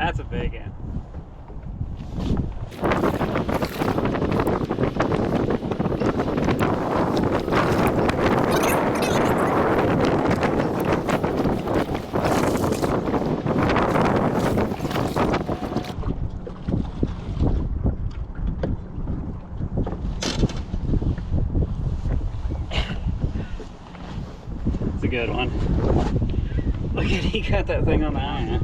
That's a big one. It's a good one. Look at, he got that thing on the eye.